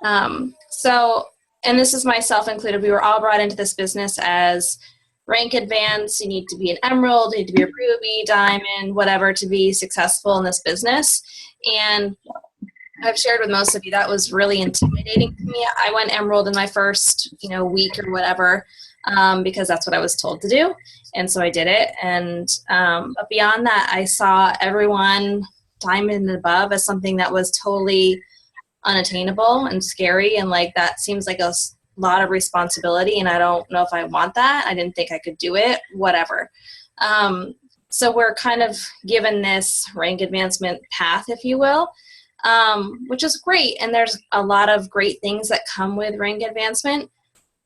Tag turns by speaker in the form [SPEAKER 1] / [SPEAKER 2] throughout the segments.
[SPEAKER 1] And this is myself included, we were all brought into this business as rank advance. You need to be an emerald, you need to be a ruby, diamond, whatever, to be successful in this business. And I've shared with most of you that was really intimidating to me. I went emerald in my first, week or whatever, because that's what I was told to do, and so I did it. And but beyond that, I saw everyone diamond and above as something that was totally unattainable and scary, and like that seems like a lot of responsibility, and I don't know if I want that. I didn't think I could do it, whatever. So we're kind of given this rank advancement path, if you will, which is great, and there's a lot of great things that come with rank advancement.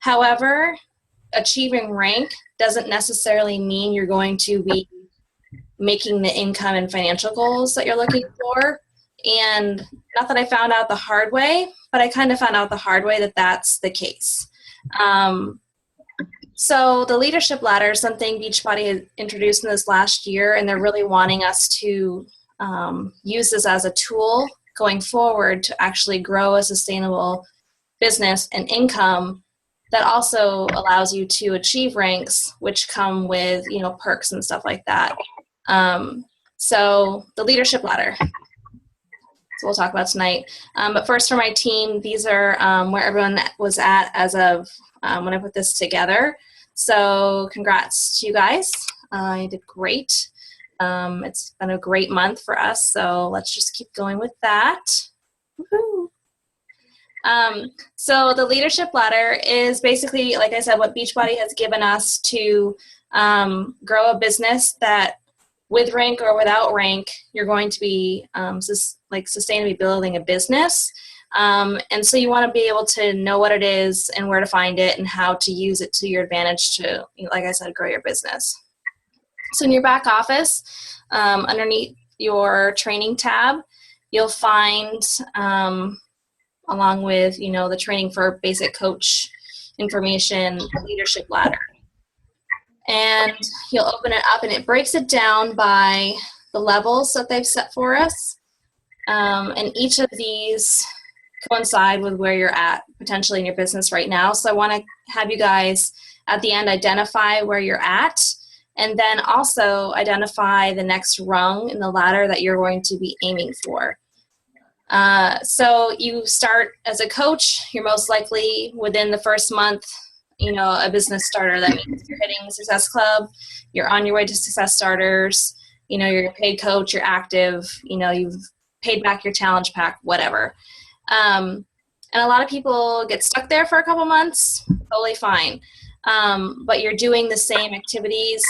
[SPEAKER 1] However, achieving rank doesn't necessarily mean you're going to be making the income and financial goals that you're looking for. And not that I found out the hard way, but I kind of found out the hard way that that's the case. So the leadership ladder is something Beachbody has introduced in this last year, and they're really wanting us to use this as a tool going forward to actually grow a sustainable business and income that also allows you to achieve ranks, which come with, perks and stuff like that. So the leadership ladder. So we'll talk about tonight. But first, for my team, these are where everyone was at as of when I put this together. So congrats to you guys. You did great. It's been a great month for us, so let's just keep going with that. Woohoo! So the leadership ladder is basically, like I said, what Beachbody has given us to grow a business that, with rank or without rank, you're going to be sustainably building a business. And so you want to be able to know what it is and where to find it and how to use it to your advantage to, like I said, grow your business. So in your back office, underneath your training tab, you'll find, along with, the training for basic coach information, leadership ladder. And you'll open it up, and it breaks it down by the levels that they've set for us. And each of these coincide with where you're at potentially in your business right now. So I want to have you guys at the end identify where you're at, and then also identify the next rung in the ladder that you're going to be aiming for. So you start as a coach, you're most likely within the first month, a business starter. That means you're hitting the Success Club, you're on your way to Success Starters, you're a paid coach, you're active, you've paid back your challenge pack, whatever. And a lot of people get stuck there for a couple months, totally fine. But you're doing the same activities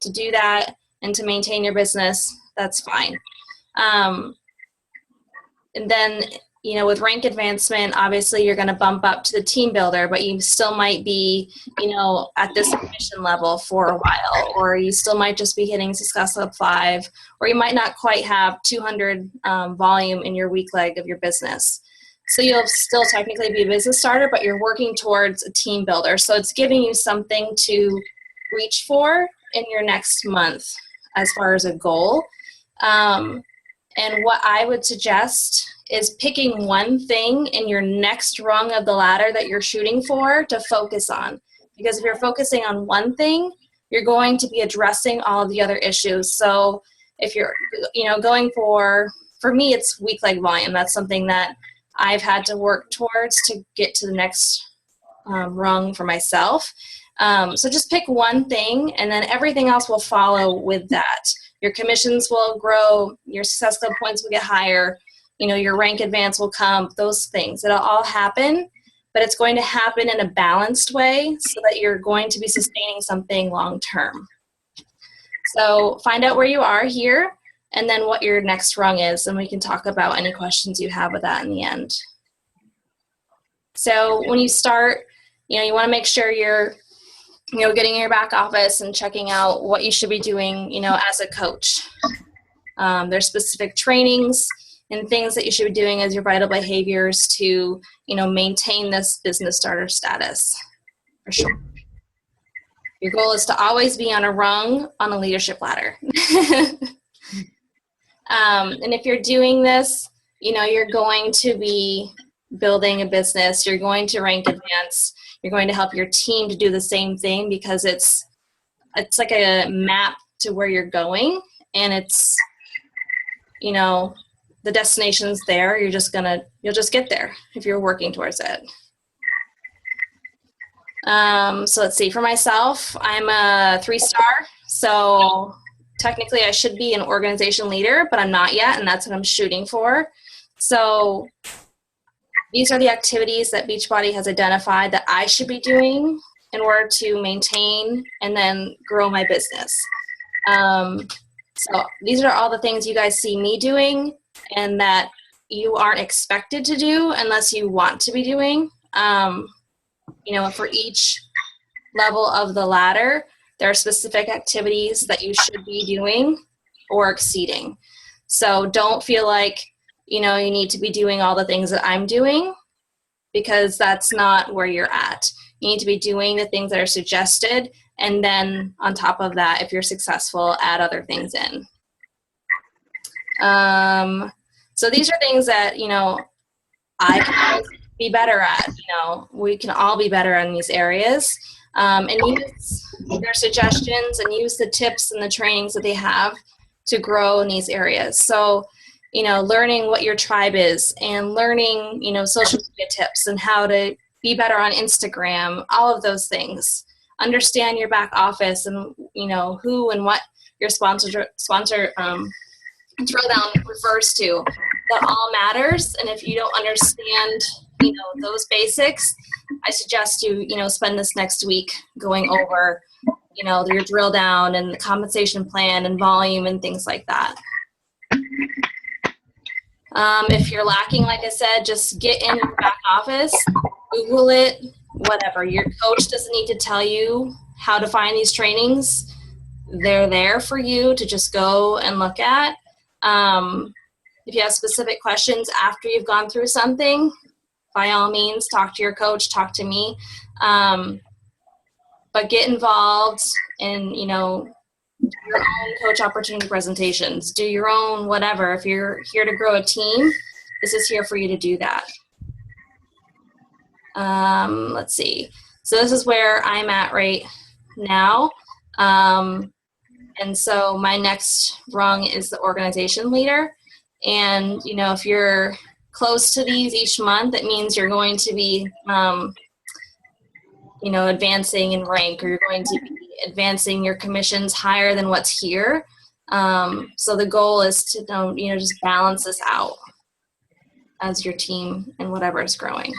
[SPEAKER 1] to do that and to maintain your business, that's fine. And then, with rank advancement, obviously you're going to bump up to the team builder, but you still might be, at this commission level for a while, or you still might just be hitting Success Club 5, or you might not quite have 200 volume in your weak leg of your business. So you'll still technically be a business starter, but you're working towards a team builder. So it's giving you something to reach for in your next month as far as a goal. And what I would suggest is picking one thing in your next rung of the ladder that you're shooting for to focus on. Because if you're focusing on one thing, you're going to be addressing all of the other issues. So if you're, going for me, it's weak leg volume. That's something that I've had to work towards to get to the next rung for myself. So just pick one thing, and then everything else will follow with that. Your commissions will grow, your Success Club points will get higher, your rank advance will come, those things. It'll all happen, but it's going to happen in a balanced way so that you're going to be sustaining something long term. So find out where you are here and then what your next rung is, and we can talk about any questions you have with that in the end. So when you start, you want to make sure you're getting in your back office and checking out what you should be doing, as a coach. There's specific trainings and things that you should be doing as your vital behaviors to, maintain this business starter status, for sure. Your goal is to always be on a rung on a leadership ladder. And if you're doing this, you're going to be building a business, you're going to rank advance, you're going to help your team to do the same thing, because it's like a map to where you're going, and it's, you know, the destination's there. You'll just get there if you're working towards it. So let's see, for myself, I'm a 3-star. So technically I should be an organization leader, but I'm not yet, and that's what I'm shooting for. So these are the activities that Beachbody has identified that I should be doing in order to maintain and then grow my business. So these are all the things you guys see me doing and that you aren't expected to do unless you want to be doing. You know, for each level of the ladder, there are specific activities that you should be doing or exceeding. So don't feel like, you know, you need to be doing all the things that I'm doing, because that's not where you're at. You need to be doing the things that are suggested, and then on top of that, if you're successful, add other things in. So these are things that, you know, I can always be better at. You know, we can all be better in these areas, and use their suggestions and use the tips and the trainings that they have to grow in these areas. So, you know, learning what your tribe is and learning, you know, social media tips and how to be better on Instagram, all of those things. Understand your back office and, you know, who and what your sponsor drill down refers to. That all matters. And if you don't understand, you know, those basics, I suggest you, you know, spend this next week going over, you know, your drill down and the compensation plan and volume and things like that. If you're lacking, like I said, just get in your back office, Google it, whatever. Your coach doesn't need to tell you how to find these trainings. They're there for you to just go and look at. If you have specific questions after you've gone through something, by all means, talk to your coach, talk to me. But get involved in, you know, your own coach opportunity presentations, do your own whatever. If you're here to grow a team, this is here for you to do that. Let's see. So this is where I'm at right now. And so my next rung is the organization leader. And, you know, if you're close to these each month, it means you're going to be, you know, advancing in rank, or you're going to be advancing your commissions higher than what's here. So the goal is to, you know, just balance this out as your team and whatever is growing.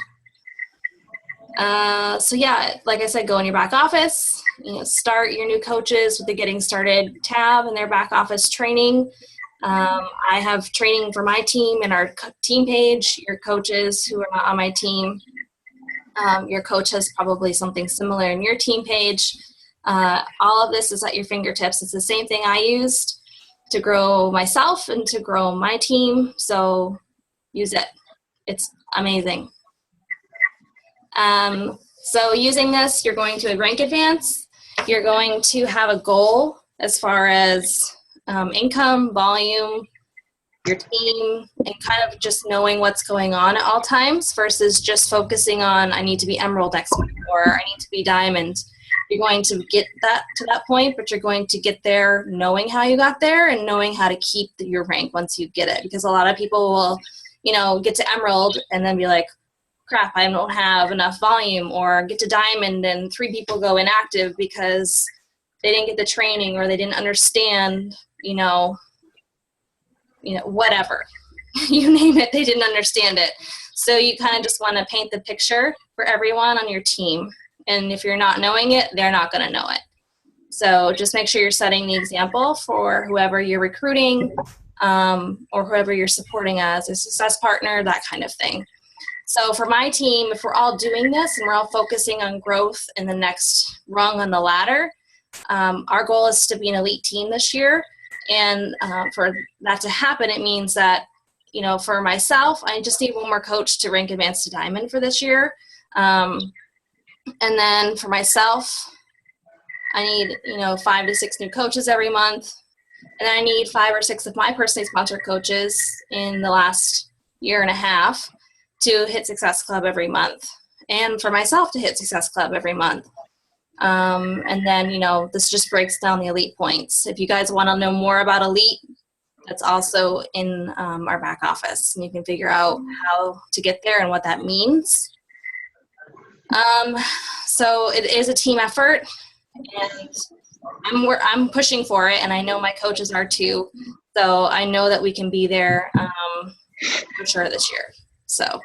[SPEAKER 1] So yeah, like I said, go in your back office, you know, start your new coaches with the Getting Started tab in their back office training. I have training for my team in our team page. Your coaches who are not on my team, your coach has probably something similar in your team page. All of this is at your fingertips. It's the same thing I used to grow myself and to grow my team. So use it. It's amazing. So using this, you're going to rank advance. You're going to have a goal as far as income, volume, your team, and kind of just knowing what's going on at all times versus just focusing on, I need to be emerald next week, or I need to be diamond. You're going to get that to that point, but you're going to get there knowing how you got there and knowing how to keep your rank once you get it. Because a lot of people will, you know, get to emerald and then be like, crap, I don't have enough volume, or get to diamond and 3 people go inactive because they didn't get the training or they didn't understand, you know, whatever. You name it, they didn't understand it. So you kind of just want to paint the picture for everyone on your team. And if you're not knowing it, they're not going to know it. So just make sure you're setting the example for whoever you're recruiting, or whoever you're supporting as a success partner, that kind of thing. So for my team, if we're all doing this and we're all focusing on growth in the next rung on the ladder, our goal is to be an elite team this year. And for that to happen, it means that, you know, for myself, I just need one more coach to rank advanced to diamond for this year. And then for myself, I need, you know, 5 to 6 new coaches every month. And I need 5 or 6 of my personally sponsored coaches in the last year and a half to hit Success Club every month, and for myself to hit Success Club every month. And then, this just breaks down the elite points. If you guys want to know more about elite, that's also in our back office, and you can figure out how to get there and what that means. So it is a team effort, and I'm pushing for it, and I know my coaches are too. So I know that we can be there for sure this year. So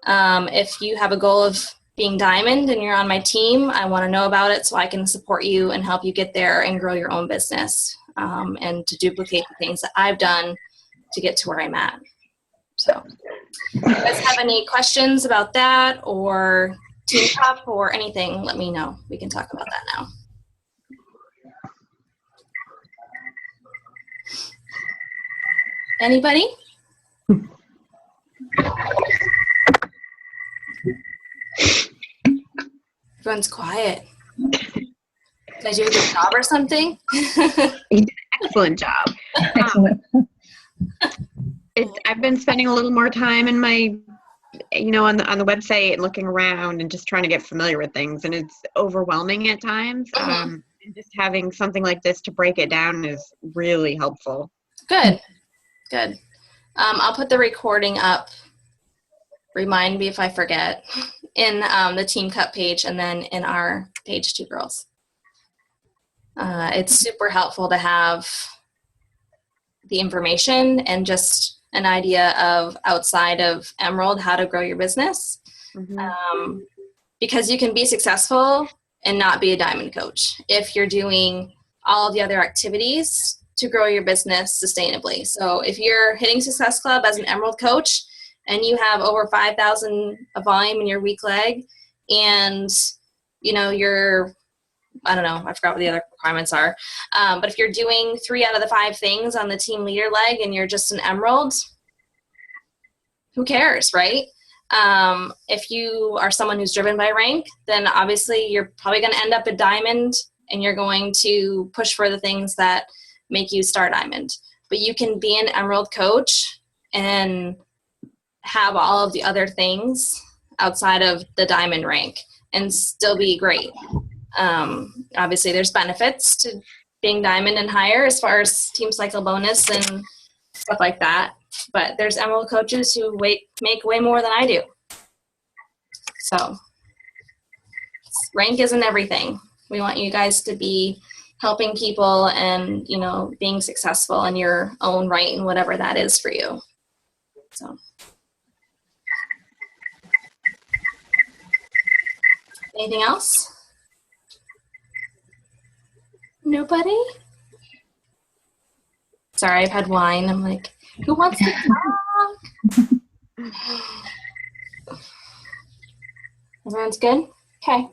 [SPEAKER 1] if you have a goal of being diamond and you're on my team, I want to know about it so I can support you and help you get there and grow your own business, and to duplicate the things that I've done to get to where I'm at. So if you guys have any questions about that or Team Cup or anything, let me know. We can talk about that now. Anybody? Everyone's quiet. Did I do a good job or something?
[SPEAKER 2] Excellent job. I've been spending a little more time in my, on the website and looking around and just trying to get familiar with things, and it's overwhelming at times. And just having something like this to break it down is really helpful.
[SPEAKER 1] Good. I'll put the recording up. Remind me if I forget, in the Team Cup page and then in our page 2 girls. It's super helpful to have the information and just an idea of outside of Emerald how to grow your business. Because you can be successful and not be a diamond coach if you're doing all of the other activities to grow your business sustainably. So if you're hitting Success Club as an Emerald coach and you have over 5,000 of volume in your weak leg, and you're, I don't know, I forgot what the other requirements are, but if you're doing 3 out of the 5 things on the team leader leg and you're just an Emerald, who cares, right? If you are someone who's driven by rank, then obviously you're probably going to end up a diamond, and you're going to push for the things that make you star diamond. But you can be an Emerald coach and have all of the other things outside of the diamond rank and still be great. Obviously there's benefits to being diamond and higher as far as team cycle bonus and stuff like that, but there's Emerald coaches who make way more than I do. So rank isn't everything. We want you guys to be helping people and being successful in your own right and whatever that is for you. So anything else? Nobody? Sorry, I've had wine. I'm like, who wants to talk? Everyone's good? Okay.